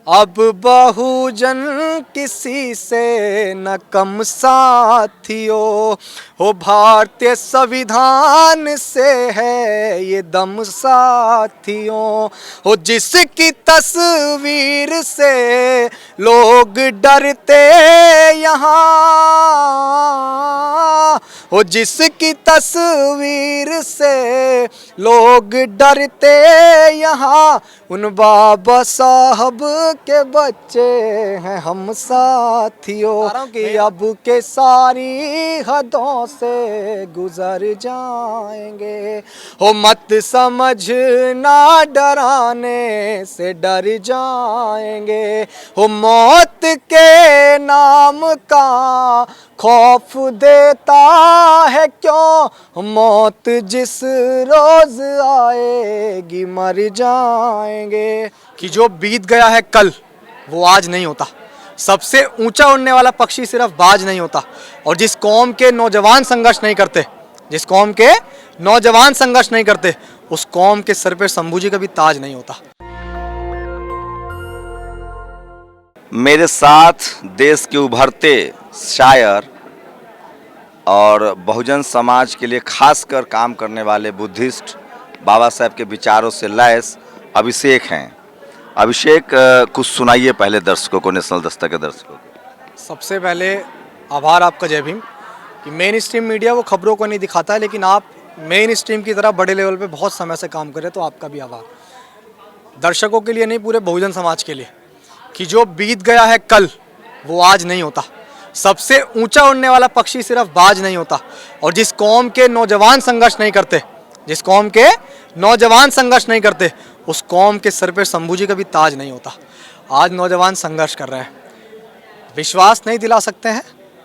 अब बहुजन किसी से न कम साथियों, हो भारतीय संविधान से है ये दम साथियों। हो जिसकी तस्वीर से लोग डरते यहाँ, हो जिसकी तस्वीर से लोग डरते यहाँ, उन बाबा साहब के बच्चे हैं हम साथियों कि अब के सारी हदों से गुजर जाएंगे। हो मत समझना डराने से डर जाएंगे, हो मौत के नाम का खौफ देता है क्यों, मौत जिस रोज आएगी मर जाएंगे। कि जो बीत गया है कल वो आज नहीं होता। सबसे ऊंचा उड़ने वाला पक्षी सिर्फ बाज नहीं होता। और जिस कौम के नौजवान संघर्ष नहीं करते, जिस कौम के नौजवान संघर्ष नहीं करते, उस कौम के सर पे शंभू जी का भी ताज नहीं होता। मेरे साथ देश के उभरते शायर और बहुजन समाज के लिए खासकर काम करने वाले बुद्धिस्ट बाबा साहब के विचारों से लैस अभिषेक हैं। अभिषेक, कुछ सुनाइए पहले दर्शकों को, नेशनल दस्तक के दर्शकों को। सबसे पहले आभार आपका जय भीम। कि मेन स्ट्रीम मीडिया वो खबरों को नहीं दिखाता है, लेकिन आप मेन स्ट्रीम की तरह बड़े लेवल पे बहुत समय से काम कर रहे हैं, तो आपका भी आभार। दर्शकों के लिए नहीं, पूरे बहुजन समाज के लिए। कि जो बीत गया है कल वो आज नहीं होता। सबसे ऊंचा उड़ने वाला पक्षी सिर्फ बाज नहीं होता। और जिस कौम के नौजवान संघर्ष नहीं करते, जिस कौम के नौजवान संघर्ष नहीं करते, उस कौम के सर पे शंभू जी का भी ताज नहीं होता। आज नौजवान संघर्ष कर रहे हैं, विश्वास नहीं दिला सकते हैं,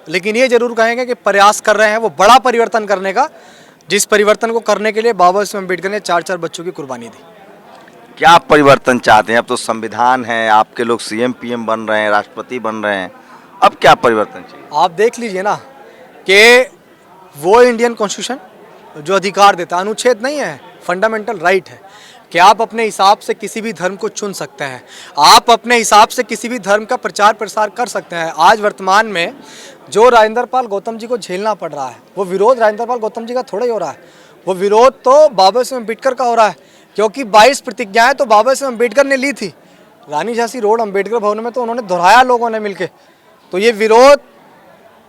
लेकिन ये जरूर कहेंगे कि प्रयास कर रहे हैं वो बड़ा परिवर्तन करने का, जिस परिवर्तन को करने के लिए बाबा साहब अम्बेडकर ने 4-4 बच्चों की कुर्बानी दी। क्या परिवर्तन चाहते हैं? अब तो संविधान है, आपके लोग सीएम पीएम बन रहे हैं, राष्ट्रपति बन रहे हैं, अब क्या परिवर्तन चाहिए? आप देख लीजिए ना कि वो इंडियन कॉन्स्टिट्यूशन जो अधिकार देता है, अनुच्छेद नहीं है, फंडामेंटल राइट है कि आप अपने हिसाब से किसी भी धर्म को चुन सकते हैं, आप अपने हिसाब से किसी भी धर्म का प्रचार प्रसार कर सकते हैं। आज वर्तमान में जो राजेंद्र पाल गौतम जी को झेलना पड़ रहा है, वो विरोध राजेंद्र पाल गौतम जी का थोड़ा ही हो रहा है, वो विरोध तो बाबा साहब अम्बेडकर का हो रहा है। क्योंकि 22 प्रतिज्ञाएं तो बाबा साहब अम्बेडकर ने ली थी। रानी झांसी रोड अम्बेडकर भवन में तो उन्होंने दोहराया लोगों ने मिलकर। तो ये विरोध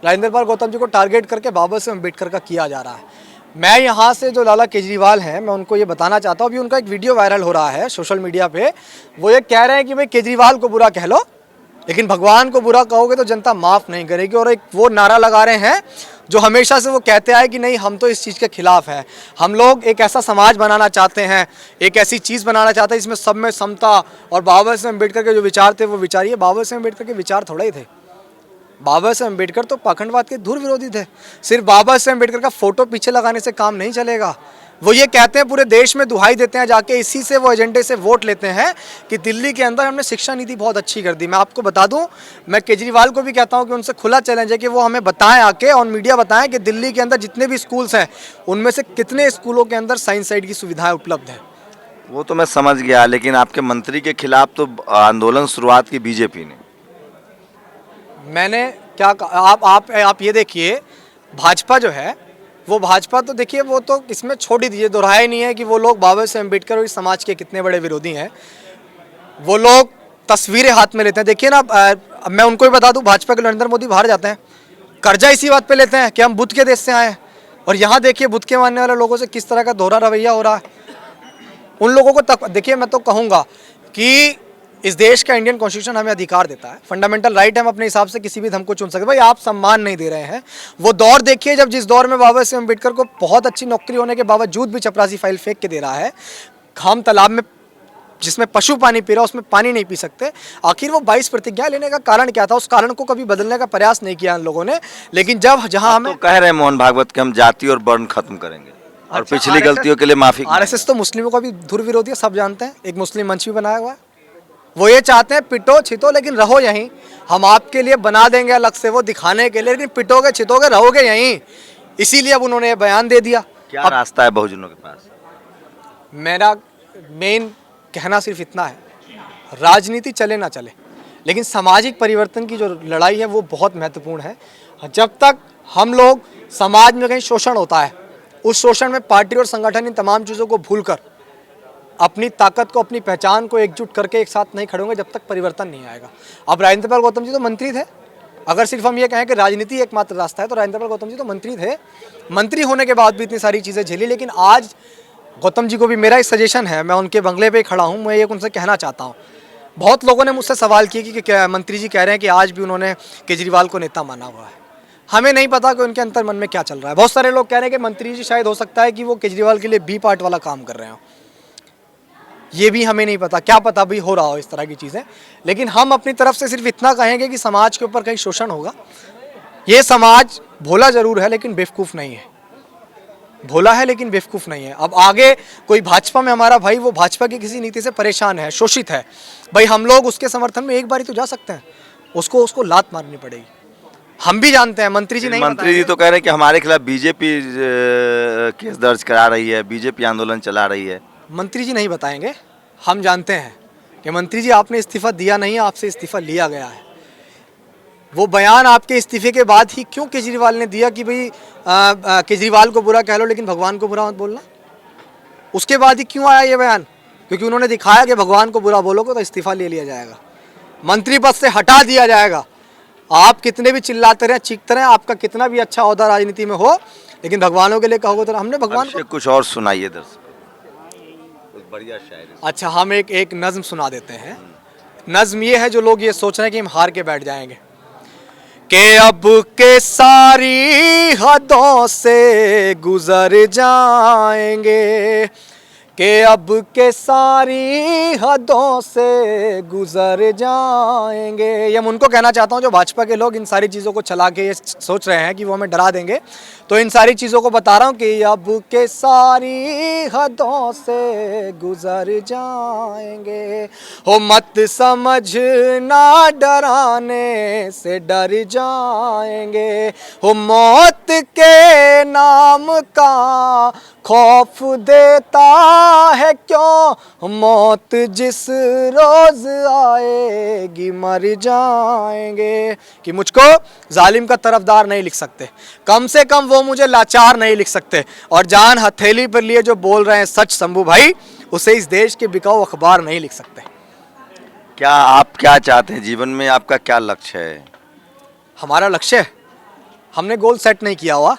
राजेंद्र पाल गौतम जी को टारगेट करके बाबा साहब अम्बेडकर का किया जा रहा है। मैं यहाँ से जो लाला केजरीवाल हैं, मैं उनको ये बताना चाहता हूँ, अभी उनका एक वीडियो वायरल हो रहा है सोशल मीडिया पे। वो ये कह रहे हैं कि भाई केजरीवाल को बुरा कह लो, लेकिन भगवान को बुरा कहोगे तो जनता माफ़ नहीं करेगी। और एक वो नारा लगा रहे हैं जो हमेशा से वो कहते आए कि नहीं, हम तो इस चीज़ के खिलाफ हैं। हम लोग एक ऐसा समाज बनाना चाहते हैं, एक ऐसी चीज़ बनाना चाहते हैं जिसमें सब में समता। और बाबा साहब अम्बेडकर के जो विचार थे वो विचार, ये बाबा साहब अम्बेडकर के विचार थोड़ा ही थे। बाबा साहब अम्बेडकर तो पाखंडवाद के धुर विरोधी थे। सिर्फ बाबा साहब अम्बेडकर का फोटो पीछे लगाने से काम नहीं चलेगा। वो ये कहते हैं, पूरे देश में दुहाई देते हैं जाके, इसी से वो एजेंडे से वोट लेते हैं कि दिल्ली के अंदर हमने शिक्षा नीति बहुत अच्छी कर दी। मैं आपको बता दूं, मैं केजरीवाल को भी कहता हूं कि उनसे खुला चैलेंज है कि वो हमें बताएं आके, ऑन मीडिया बताएं कि दिल्ली के अंदर जितने भी स्कूल्स हैं उनमें से कितने स्कूलों के अंदर साइंस साइड की सुविधाएँ उपलब्ध है। वो तो मैं समझ गया, लेकिन आपके मंत्री के खिलाफ तो आंदोलन शुरुआत की बीजेपी ने। मैंने क्या आप ये देखिए, भाजपा जो है वो भाजपा तो देखिए, वो तो इसमें छोड़ ही दीजिए, दोहराया ही नहीं है कि वो लोग बाबा साहब अम्बेडकर और इस समाज के कितने बड़े विरोधी हैं। वो लोग तस्वीरें हाथ में लेते हैं। देखिए ना, मैं उनको भी बता दूं, भाजपा के नरेंद्र मोदी बाहर जाते हैं, कर्जा इसी बात पे लेते हैं कि हम बुद्ध के देश से आए हैं। और यहाँ देखिए बुद्ध के मानने वाले लोगों से किस तरह का दोहरा रवैया हो रहा है। उन लोगों को तक देखिए, मैं तो कहूँगा कि इस देश का इंडियन कॉन्स्टिट्यूशन हमें अधिकार देता है, फंडामेंटल राइट है, हम अपने हिसाब से किसी भी धर्म को चुन सकते हैं। भाई आप सम्मान नहीं दे रहे हैं। वो दौर देखिए जब, जिस दौर में बाबा साहब अम्बेडकर को बहुत अच्छी नौकरी होने के बावजूद भी चपरासी फाइल फेंक के दे रहा है। हम तालाब में जिसमें पशु पानी पी रहा है उसमें पानी नहीं पी सकते। आखिर वो 22 प्रतिज्ञा लेने का कारण क्या था? उस कारण को कभी बदलने का प्रयास नहीं किया इन लोगों ने। लेकिन जब जहाँ हमें तो कह रहे हैं मोहन भागवत कि हम जाति और वर्ण खत्म करेंगे और पिछली गलतियों के लिए माफी। आरएसएस तो मुस्लिमों का भी धुर विरोधी है, सब जानते हैं। एक मुस्लिम मंच भी बनाया हुआ है। वो ये चाहते हैं पिटो छितो लेकिन रहो यहीं, हम आपके लिए बना देंगे अलग से वो दिखाने के लिए, लेकिन पिटोगे छितोगे रहोगे यहीं। इसीलिए अब उन्होंने ये बयान दे दिया। क्या रास्ता है बहुजनों के पास? मेरा मेन कहना सिर्फ इतना है राजनीति चले ना चले, लेकिन सामाजिक परिवर्तन की जो लड़ाई है वो बहुत महत्वपूर्ण है। जब तक हम लोग समाज में कहीं शोषण होता है, उस शोषण में पार्टी और संगठन इन तमाम चीज़ों को भूलकर अपनी ताकत को, अपनी पहचान को एकजुट करके एक साथ नहीं खड़े होंगे, जब तक परिवर्तन नहीं आएगा। अब राजेंद्र पाल गौतम जी तो मंत्री थे। अगर सिर्फ हम ये कहें कि राजनीति एकमात्र रास्ता है, तो राजेंद्र पाल गौतम जी तो मंत्री थे। मंत्री होने के बाद भी इतनी सारी चीज़ें झेली, लेकिन आज गौतम जी को भी मेरा एक सजेशन है, मैं उनके बंगले पे खड़ा हूँ, मैं ये उनसे कहना चाहता हूँ। बहुत लोगों ने मुझसे सवाल किए कि क्या मंत्री जी कह रहे हैं कि आज भी उन्होंने केजरीवाल को नेता माना हुआ है। हमें नहीं पता कि उनके अंतर मन में क्या चल रहा है। बहुत सारे लोग कह रहे हैं कि मंत्री जी शायद हो सकता है कि वो केजरीवाल के लिए बी पार्ट वाला काम कर रहे हो। ये भी हमें नहीं पता, क्या पता भी हो रहा हो इस तरह की चीज़ें। लेकिन हम अपनी तरफ से सिर्फ इतना कहेंगे कि समाज के ऊपर कहीं शोषण होगा। ये समाज भोला जरूर है लेकिन बेवकूफ़ नहीं है, भोला है लेकिन बेवकूफ़ नहीं है। अब आगे कोई भाजपा में हमारा भाई, वो भाजपा की किसी नीति से परेशान है, शोषित है, भाई हम लोग उसके समर्थन में एक बारी तो जा सकते हैं, उसको लात मारनी पड़ेगी। हम भी जानते हैं मंत्री जी नहीं मंत्री जी तो कह रहे हैं कि हमारे खिलाफ बीजेपी केस दर्ज करा रही है, बीजेपी आंदोलन चला रही है। मंत्री जी नहीं बताएंगे। हम जानते हैं कि मंत्री जी आपने इस्तीफा दिया नहीं, आपसे इस्तीफा लिया गया है। वो बयान आपके इस्तीफे के बाद ही क्यों केजरीवाल ने दिया कि भाई केजरीवाल को बुरा कह लो लेकिन भगवान को बुरा मत बोलना? उसके बाद ही क्यों आया ये बयान? क्योंकि उन्होंने दिखाया कि भगवान को बुरा बोलोगे तो इस्तीफा ले लिया जाएगा, मंत्री पद से हटा दिया जाएगा। आप कितने भी चिल्लाते रहे, चीखते रहे, आपका कितना भी अच्छा ओहदा राजनीति में हो, लेकिन भगवानों के लिए कहोगे तो हमने भगवान को कुछ और सुनाइए दर्शक, कुछ बढ़िया शायरी। अच्छा, हम एक नज्म सुना देते हैं। नज्म ये है, जो लोग ये सोच रहे हैं कि हम हार के बैठ जाएंगे, कि अब के सारी हदों से गुजर जाएंगे, कि अब के सारी हदों से गुजर जाएंगे। ये मैं उनको कहना चाहता हूँ जो भाजपा के लोग इन सारी चीज़ों को चला के ये सोच रहे हैं कि वो हमें डरा देंगे। तो इन सारी चीज़ों को बता रहा हूँ कि अब के सारी हदों से गुजर जाएंगे, हो मत समझना डराने से डर जाएंगे, हो मौत के नाम का खौफ देता है क्यों, मौत जिस रोज आएगी मर जाएंगे। कि मुझको जालिम का तरफदार नहीं लिख सकते, कम से कम वो मुझे लाचार नहीं लिख सकते, और जान हथेली पर लिए जो बोल रहे हैं सच शंभू भाई, उसे इस देश के बिकाऊ अखबार नहीं लिख सकते। क्या आप क्या चाहते हैं जीवन में, आपका क्या लक्ष्य है? हमारा लक्ष्य, हमने गोल सेट नहीं किया हुआ,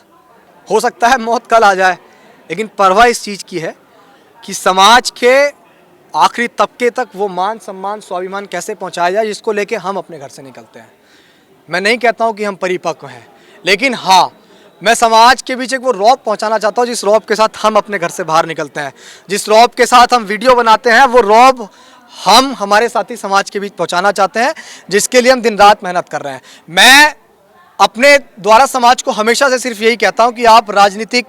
हो सकता है मौत कल आ जाए, लेकिन परवाह इस चीज़ की है कि समाज के आखिरी तबके तक वो मान सम्मान स्वाभिमान कैसे पहुंचाया जाए, जिसको लेके हम अपने घर से निकलते हैं। मैं नहीं कहता हूं कि हम परिपक्व हैं, लेकिन हाँ, मैं समाज के बीच एक वो रौब पहुंचाना चाहता हूं जिस रौब के साथ हम अपने घर से बाहर निकलते हैं, जिस रौब के साथ हम वीडियो बनाते हैं, वो रौब हम हमारे साथी समाज के बीच पहुँचाना चाहते हैं, जिसके लिए हम दिन रात मेहनत कर रहे हैं। मैं अपने द्वारा समाज को हमेशा से सिर्फ यही कहता हूँ कि आप राजनीतिक,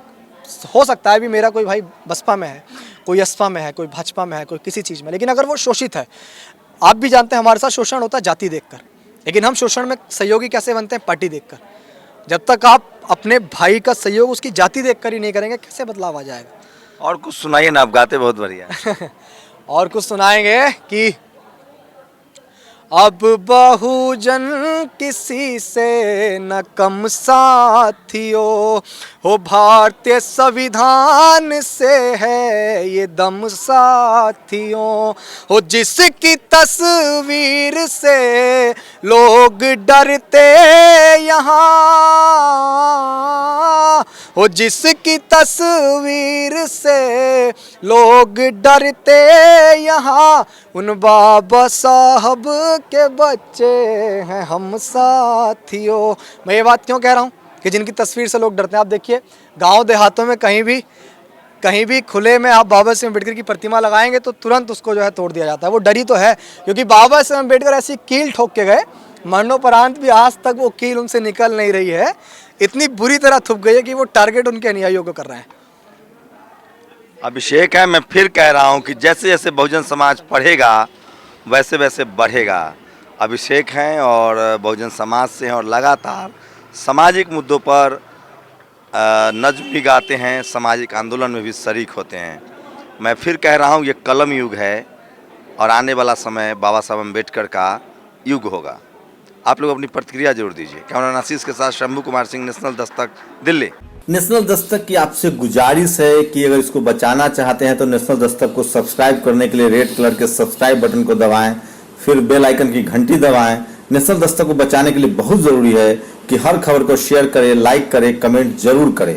हो सकता है भी मेरा कोई भाई बसपा में है, कोई असपा में है, कोई भाजपा में है, कोई किसी चीज़ में, लेकिन अगर वो शोषित है, आप भी जानते हैं हमारे साथ शोषण होता है जाति देखकर, लेकिन हम शोषण में सहयोगी कैसे बनते हैं? पार्टी देखकर। जब तक आप अपने भाई का सहयोग उसकी जाति देखकर ही नहीं करेंगे, कैसे बदलाव आ जाएगा? और कुछ सुनाइए ना, आप गाते बहुत बढ़िया। और कुछ सुनाएंगे कि अब बहुजन किसी से न कम साथियों, हो भारतीय संविधान से है ये दम साथियों, हो जिसकी तस्वीर से लोग डरते यहाँ, हो जिसकी तस्वीर से लोग डरते यहाँ, उन बाबा साहब के बच्चे हैं हम साथियों। मैं ये बात क्यों कह रहा हूँ कि जिनकी तस्वीर से लोग डरते हैं? आप देखिए, गांव देहातों में कहीं भी खुले में आप बाबा साहेब अम्बेडकर की प्रतिमा लगाएंगे तो तुरंत उसको जो है तोड़ दिया जाता है। वो डरी तो है, क्योंकि बाबा साहेब अम्बेडकर ऐसी कील ठोक के गए, मरणोपरांत भी आज तक वो कील उनसे निकल नहीं रही है, इतनी बुरी तरह थुप गई है कि वो टारगेट उनके अनुयायियों को कर रहे हैं। अभिषेक है, मैं फिर कह रहा हूं कि जैसे जैसे बहुजन समाज पढ़ेगा वैसे वैसे बढ़ेगा। अभिषेक हैं और बहुजन समाज से हैं और लगातार सामाजिक मुद्दों पर नज्म भी गाते हैं, सामाजिक आंदोलन में भी शरीक होते हैं। मैं फिर कह रहा हूं, ये कलम युग है, और आने वाला समय बाबा साहब अम्बेडकर का युग होगा। आप लोग अपनी प्रतिक्रिया जरूर दीजिए। कैमरामैन आशीष के साथ शंभू कुमार सिंह, नेशनल दस्तक, दिल्ली। नेशनल दस्तक की आपसे गुजारिश है कि अगर इसको बचाना चाहते हैं तो नेशनल दस्तक को सब्सक्राइब करने के लिए रेड कलर के सब्सक्राइब बटन को दबाएं, फिर बेल आइकन की घंटी दबाएं। नेशनल दस्तक को बचाने के लिए बहुत ज़रूरी है कि हर खबर को शेयर करें, लाइक करें, कमेंट जरूर करें।